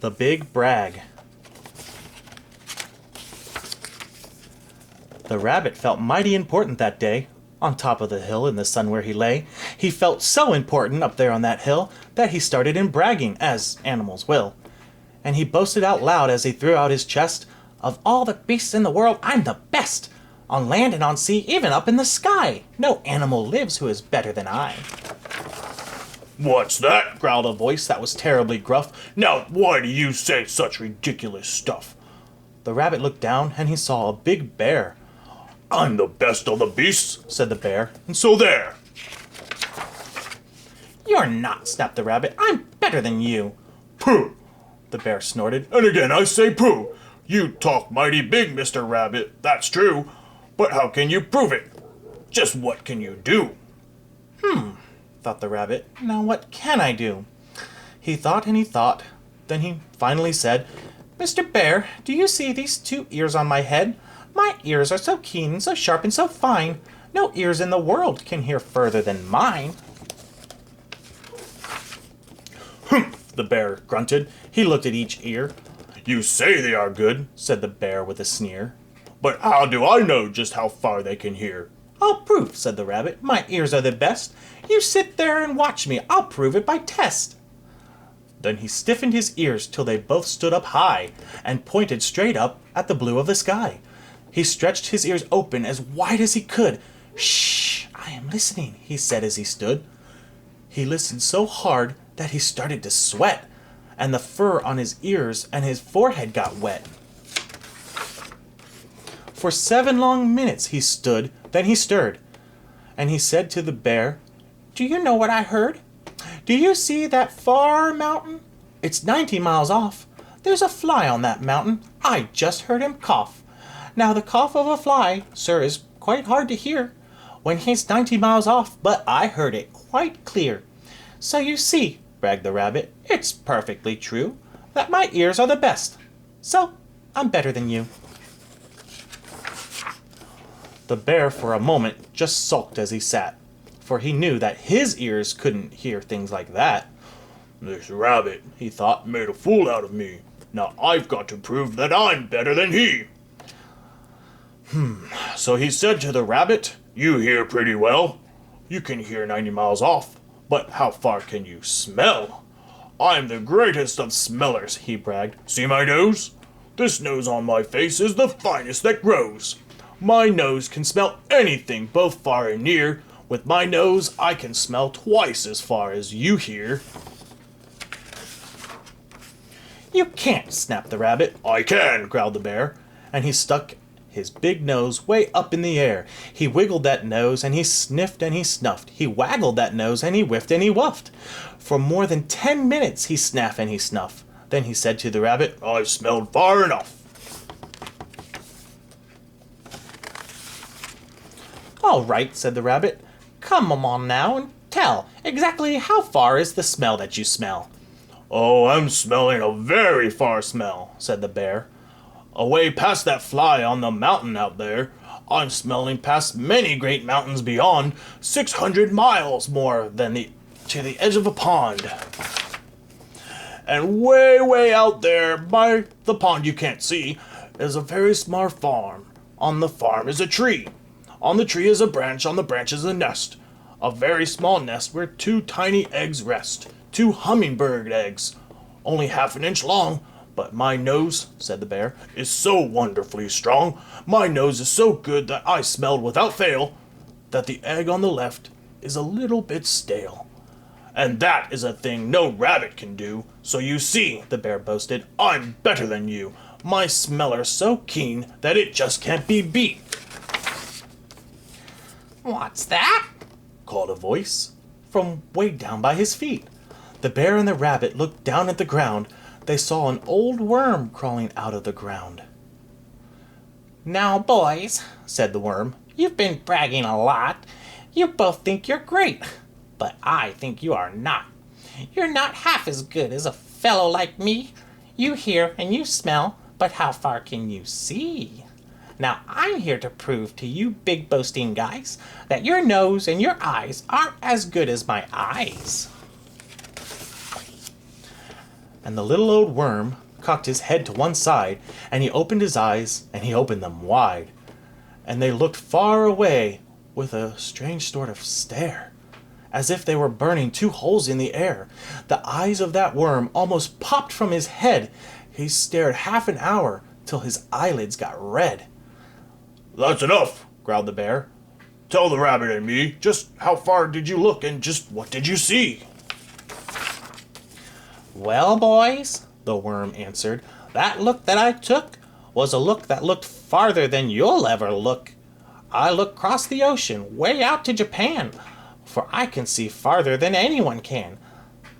The Big Brag. The rabbit felt mighty important that day. On top of the hill in the sun where he lay, he felt so important up there on that hill that he started in bragging, as animals will. And he boasted out loud as he threw out his chest, "Of all the beasts in the world, I'm the best! On land and on sea, even up in the sky, no animal lives who is better than I." "What's that?" growled a voice that was terribly gruff. "Now, why do you say such ridiculous stuff?" The rabbit looked down and he saw a big bear. "I'm the best of the beasts," said the bear. "and so there." "You're not," snapped the rabbit. "I'm better than you." "Pooh!" the bear snorted. "And again I say pooh! You talk mighty big, Mr. Rabbit, that's true. But how can you prove it? Just what can you do?" Thought the rabbit. Now what can I do? He thought and he thought. Then he finally said, "Mr. Bear, do you see these two ears on my head? My ears are so keen, so sharp, and so fine. No ears in the world can hear further than mine." "Humph!" the bear grunted. He looked at each ear. "You say they are good," Said the bear with a sneer. "but how do I know just how far they can hear?" "I'll prove," said the rabbit. "My ears are the best. You sit there and watch me. I'll prove it by test." Then he stiffened his ears till they both stood up high and pointed straight up at the blue of the sky. He stretched his ears open as wide as he could. "Shh, I am listening," he said as he stood. He listened so hard that he started to sweat, and the fur on his ears and his forehead got wet. For 7 long minutes he stood, then he stirred, and he said to the bear, "Do you know what I heard? Do you see that far mountain? It's 90 miles off. There's a fly on that mountain. I just heard him cough. Now the cough of a fly, sir, is quite hard to hear when he's 90 miles off, but I heard it quite clear. So you see," bragged the rabbit, "it's perfectly true that my ears are the best. So I'm better than you." The bear for a moment just sulked as he sat, for he knew that his ears couldn't hear things like that. "This rabbit," he thought, "made a fool out of me. Now I've got to prove that I'm better than he." So he said to the rabbit, "You hear pretty well. You can hear 90 miles off, but how far can you smell? I'm the greatest of smellers," he bragged. "See my nose? This nose on my face is the finest that grows. My nose can smell anything, both far and near. With my nose, I can smell twice as far as you hear." "You can't," snapped the rabbit. "I can," growled the bear, and he stuck his big nose way up in the air. He wiggled that nose, and he sniffed and he snuffed. He waggled that nose, and he whiffed and he wuffed. For more than 10 minutes he snaffed and he snuffed. Then he said to the rabbit, "I've smelled far enough." "All right," said the rabbit. "Come on now and tell exactly how far is the smell that you smell." "Oh, I'm smelling a very far smell," said the bear. "Away past that fly on the mountain out there. I'm smelling past many great mountains beyond, 600 miles more than to the edge of a pond. And way, way out there by the pond you can't see is a very small farm. On the farm is a tree. On the tree is a branch, on the branch is a nest. A very small nest where 2 tiny eggs rest. 2 hummingbird eggs, only half an inch long. But my nose," said the bear, "is so wonderfully strong. My nose is so good that I smelled without fail that the egg on the left is a little bit stale. And that is a thing no rabbit can do. So you see," the bear boasted, "I'm better than you. My smeller's so keen that it just can't be beat." "What's that?" called a voice from way down by his feet. The bear and the rabbit looked down at the ground. They saw an old worm crawling out of the ground. "Now, boys," said the worm, "you've been bragging a lot. You both think you're great, but I think you are not. You're not half as good as a fellow like me. You hear and you smell, but how far can you see? Now, I'm here to prove to you big boasting guys that your nose and your eyes aren't as good as my eyes." And the little old worm cocked his head to one side, and he opened his eyes, and he opened them wide. And they looked far away with a strange sort of stare, as if they were burning two holes in the air. The eyes of that worm almost popped from his head. He stared half an hour till his eyelids got red. "That's enough," growled the bear. "Tell the rabbit and me, just how far did you look and just what did you see?" Well, boys, the worm answered, that look that I took was a look that looked farther than you'll ever look. I looked across the ocean, way out to Japan, for I can see farther than anyone can.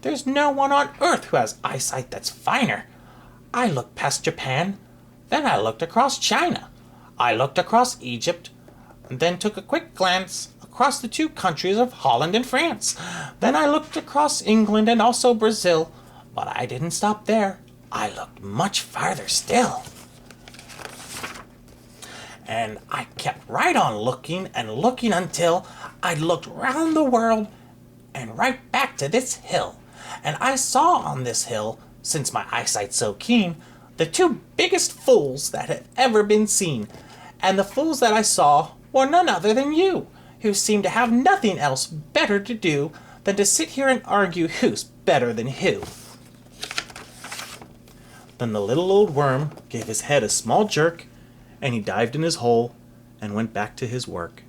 There's no one on earth who has eyesight that's finer. I looked past Japan, then I looked across China. I looked across Egypt, and then took a quick glance across the two countries of Holland and France. Then I looked across England and also Brazil, but I didn't stop there. I looked much farther still. And I kept right on looking and looking until I'd looked round the world and right back to this hill. And I saw on this hill, since my eyesight's so keen, the two biggest fools that had ever been seen. And the fools that I saw were none other than you, who seem to have nothing else better to do than to sit here and argue who's better than who. Then the little old worm gave his head a small jerk, and he dived in his hole and went back to his work.